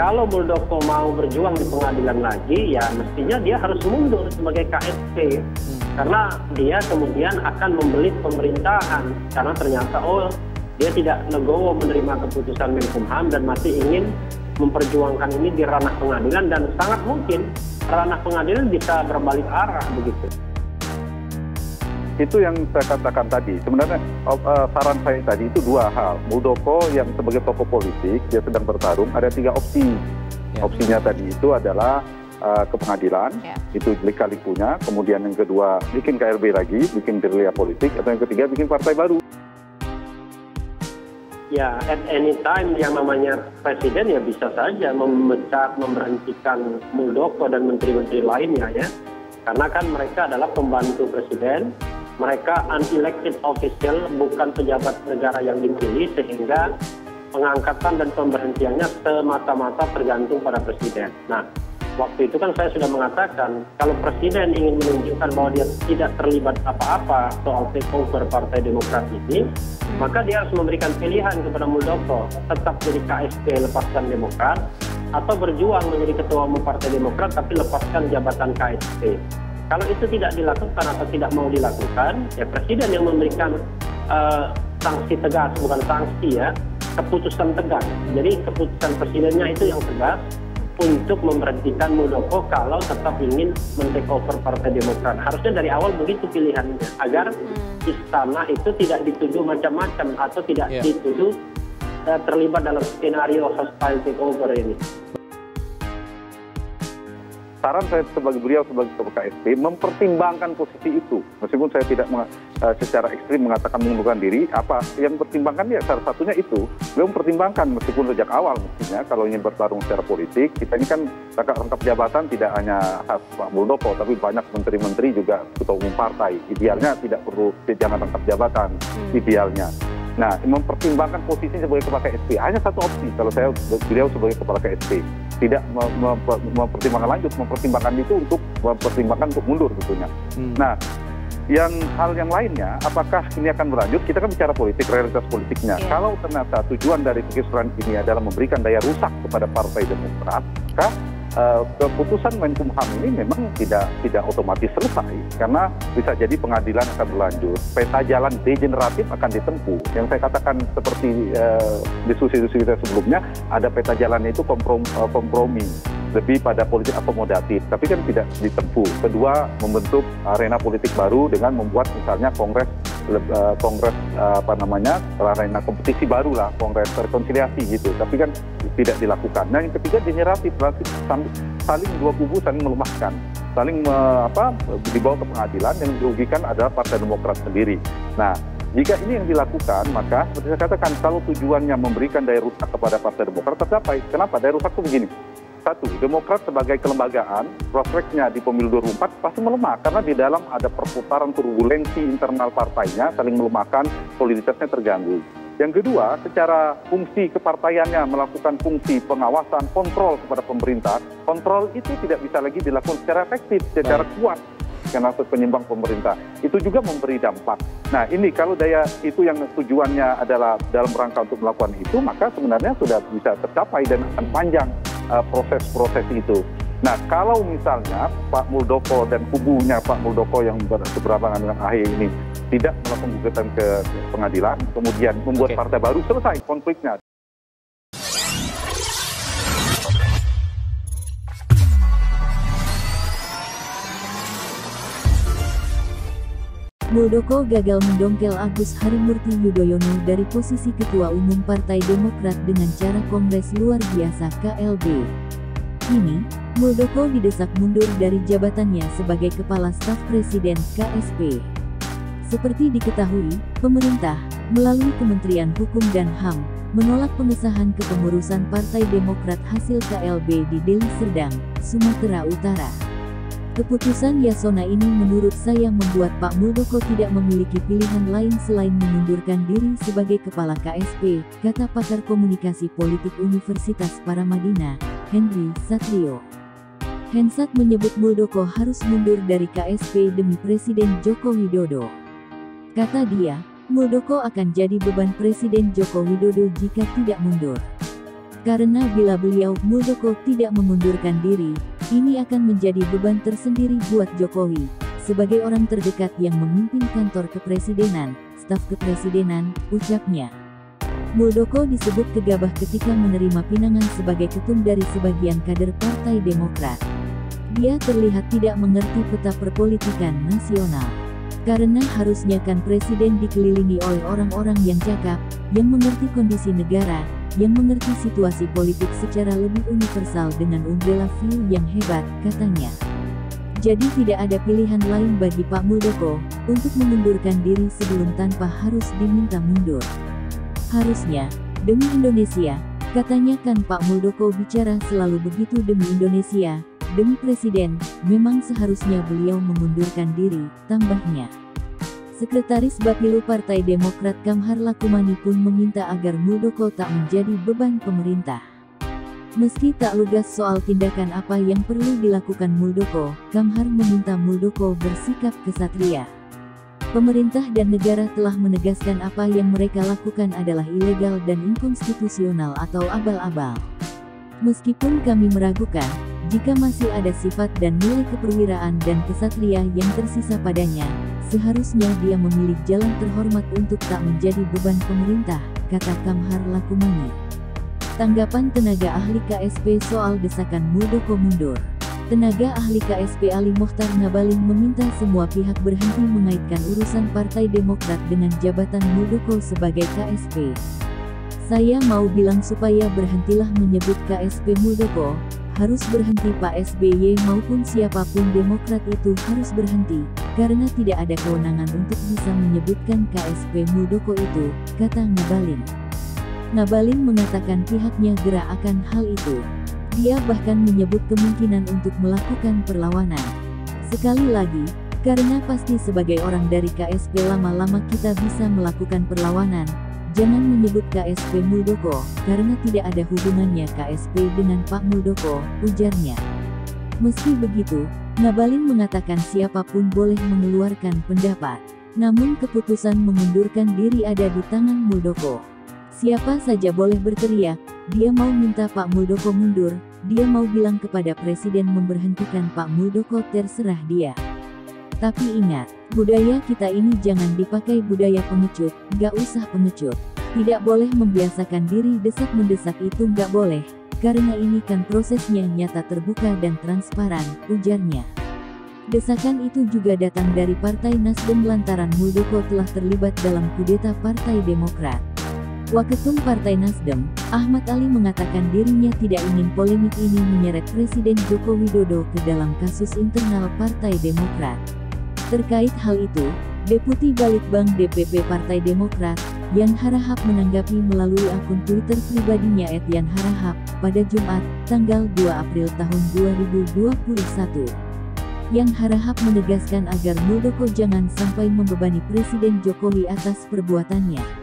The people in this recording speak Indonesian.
kalau Muldoko mau berjuang di pengadilan lagi, ya mestinya dia harus mundur sebagai KSP. Karena dia kemudian akan membelit pemerintahan. Karena ternyata, dia tidak legowo menerima keputusan Menkumham dan masih ingin memperjuangkan ini di ranah pengadilan. Dan sangat mungkin ranah pengadilan bisa berbalik arah begitu. Itu yang saya katakan tadi. Sebenarnya saran saya tadi itu dua hal. Muldoko yang sebagai tokoh politik, dia sedang bertarung, ada 3 opsi. Opsinya tadi itu adalah ke pengadilan, itu lika-likunya. Kemudian yang kedua, bikin KLB lagi, bikin gerilya politik. Atau yang ketiga, bikin partai baru. Ya, at any time yang namanya presiden ya bisa saja memecat, memberhentikan Muldoko dan menteri-menteri lainnya ya. Karena kan mereka adalah pembantu presiden. Mereka unelected official, bukan pejabat negara yang dipilih, sehingga pengangkatan dan pemberhentiannya semata-mata tergantung pada presiden. Nah, waktu itu kan saya sudah mengatakan, kalau presiden ingin menunjukkan bahwa dia tidak terlibat apa-apa soal takeover Partai Demokrat ini, maka dia harus memberikan pilihan kepada Muldoko, tetap jadi KSP lepaskan Demokrat, atau berjuang menjadi ketua umum Partai Demokrat tapi lepaskan jabatan KSP. Kalau itu tidak dilakukan atau tidak mau dilakukan, ya presiden yang memberikan sanksi tegas, bukan sanksi ya, keputusan tegas. Jadi keputusan presidennya itu yang tegas untuk memberhentikan Muldoko kalau tetap ingin men-takeover Partai Demokrat. Harusnya dari awal begitu pilihannya, agar istana itu tidak dituduh macam-macam atau tidak dituduh terlibat dalam skenario hostile takeover ini. Saran saya sebagai beliau sebagai ketua KSP mempertimbangkan posisi itu, meskipun saya tidak secara ekstrim mengatakan mengundurkan diri. Apa yang pertimbangkan ya salah satunya itu, beliau mempertimbangkan meskipun sejak awal mestinya kalau ingin bertarung secara politik, kita ini kan rangkap jabatan tidak hanya khas Pak Muldoko, tapi banyak menteri-menteri juga ketua umum partai. Idealnya tidak perlu jangan rangkap jabatan, idealnya. Nah, mempertimbangkan posisi sebagai kepala KSP hanya satu opsi kalau beliau sebagai kepala KSP. Tidak mempertimbangkan lanjut, mempertimbangkan itu untuk mundur tentunya. Nah, hal yang lainnya, apakah ini akan berlanjut? Kita kan bicara politik, realitas politiknya. Kalau ternyata tujuan dari kekesuran ini adalah memberikan daya rusak kepada Partai Demokrat, maka keputusan Menkumham ini memang tidak otomatis selesai, karena bisa jadi pengadilan akan berlanjut, peta jalan degeneratif akan ditempuh. Yang saya katakan seperti diskusi-diskusi kita sebelumnya, ada peta jalannya itu kompromi, lebih pada politik akomodatif, tapi kan tidak ditempuh. Kedua, membentuk arena politik baru dengan membuat misalnya kongres arena kompetisi baru lah, kongres rekonsiliasi gitu, tapi kan tidak dilakukan. Nah, yang ketiga degeneratif, saling dua kubu saling melemahkan, saling dibawa ke pengadilan. Yang dirugikan adalah Partai Demokrat sendiri. Nah, jika ini yang dilakukan, maka seperti saya katakan, kalau tujuannya memberikan daya rusak kepada Partai Demokrat tercapai. Kenapa? Daya rusak itu begini. Satu, Demokrat sebagai kelembagaan, prospeknya di pemilu 2004 pasti melemah, karena di dalam ada perputaran turbulensi internal partainya, saling melemahkan, soliditasnya terganggu. Yang kedua, secara fungsi kepartaiannya melakukan fungsi pengawasan, kontrol kepada pemerintah, kontrol itu tidak bisa lagi dilakukan secara efektif, secara kuat, karena penyimbang pemerintah. Itu juga memberi dampak. Nah, ini kalau daya itu yang tujuannya adalah dalam rangka untuk melakukan itu, maka sebenarnya sudah bisa tercapai dan akan panjang proses-proses itu. Nah, kalau misalnya Pak Muldoko dan kubunya Pak Muldoko yang berseberangan dengan AHY ini tidak melakukan gugatan ke pengadilan, kemudian membuat partai baru, selesai konfliknya. Muldoko gagal mendongkel Agus Harimurti Yudhoyono dari posisi Ketua Umum Partai Demokrat dengan cara Kongres Luar Biasa KLB. Kini, Muldoko didesak mundur dari jabatannya sebagai Kepala Staf Presiden KSP. Seperti diketahui, pemerintah, melalui Kementerian Hukum dan HAM, menolak pengesahan kepengurusan Partai Demokrat hasil KLB di Deli Serdang, Sumatera Utara. Keputusan Yasona ini menurut saya membuat Pak Muldoko tidak memiliki pilihan lain selain mengundurkan diri sebagai Kepala KSP, kata pakar komunikasi politik Universitas Paramadina, Henry Satrio. Hensat menyebut Muldoko harus mundur dari KSP demi Presiden Joko Widodo. Kata dia, Muldoko akan jadi beban Presiden Joko Widodo jika tidak mundur. Karena bila beliau Muldoko tidak memundurkan diri, ini akan menjadi beban tersendiri buat Jokowi. Sebagai orang terdekat yang memimpin kantor kepresidenan, staf kepresidenan, ucapnya. Muldoko disebut gegabah ketika menerima pinangan sebagai ketum dari sebagian kader Partai Demokrat. Dia terlihat tidak mengerti peta perpolitikan nasional. Karena harusnya kan presiden dikelilingi oleh orang-orang yang cakap, yang mengerti kondisi negara, yang mengerti situasi politik secara lebih universal dengan umbrella view yang hebat, katanya. Jadi tidak ada pilihan lain bagi Pak Muldoko, untuk mengundurkan diri sebelum tanpa harus diminta mundur. Harusnya, demi Indonesia, katanya kan Pak Muldoko bicara selalu begitu demi Indonesia, demi Presiden, memang seharusnya beliau mengundurkan diri, tambahnya. Sekretaris Bapilu Partai Demokrat Kamhar Lakumani pun meminta agar Muldoko tak menjadi beban pemerintah. Meski tak lugas soal tindakan apa yang perlu dilakukan Muldoko, Kamhar meminta Muldoko bersikap kesatria. Pemerintah dan negara telah menegaskan apa yang mereka lakukan adalah ilegal dan inkonstitusional atau abal-abal. Meskipun kami meragukan, jika masih ada sifat dan nilai keperwiraan dan kesatria yang tersisa padanya, seharusnya dia memilih jalan terhormat untuk tak menjadi beban pemerintah, kata Kamhar Lakumani. Tanggapan tenaga ahli KSP soal desakan Muldoko mundur. Tenaga ahli KSP Ali Mokhtar Ngabalin meminta semua pihak berhenti mengaitkan urusan Partai Demokrat dengan jabatan Muldoko sebagai KSP. Saya mau bilang supaya berhentilah menyebut KSP Muldoko, harus berhenti Pak SBY maupun siapapun Demokrat itu harus berhenti, karena tidak ada kewenangan untuk bisa menyebutkan KSP Muldoko itu, kata Ngabalin. Ngabalin mengatakan pihaknya gerak akan hal itu. Dia bahkan menyebut kemungkinan untuk melakukan perlawanan. Sekali lagi, karena pasti sebagai orang dari KSP lama-lama kita bisa melakukan perlawanan, jangan menyebut KSP Muldoko, karena tidak ada hubungannya KSP dengan Pak Muldoko, ujarnya. Meski begitu, Ngabalin mengatakan siapapun boleh mengeluarkan pendapat. Namun keputusan mengundurkan diri ada di tangan Muldoko. Siapa saja boleh berteriak, dia mau minta Pak Muldoko mundur, dia mau bilang kepada Presiden memberhentikan Pak Muldoko, terserah dia. Tapi ingat, budaya kita ini jangan dipakai budaya pengecut, gak usah pengecut. Tidak boleh membiasakan diri desak-mendesak, itu gak boleh, karena ini kan prosesnya nyata, terbuka dan transparan, ujarnya. Desakan itu juga datang dari Partai Nasdem lantaran Muldoko telah terlibat dalam kudeta Partai Demokrat. Waketum Partai Nasdem, Ahmad Ali mengatakan dirinya tidak ingin polemik ini menyeret Presiden Joko Widodo ke dalam kasus internal Partai Demokrat. Terkait hal itu, Deputi Balitbang DPP Partai Demokrat, Yan Harahap menanggapi melalui akun Twitter pribadinya @yanharahap, pada Jumat, tanggal 2 April tahun 2021. Yang Harahap menegaskan agar Muldoko jangan sampai membebani Presiden Jokowi atas perbuatannya.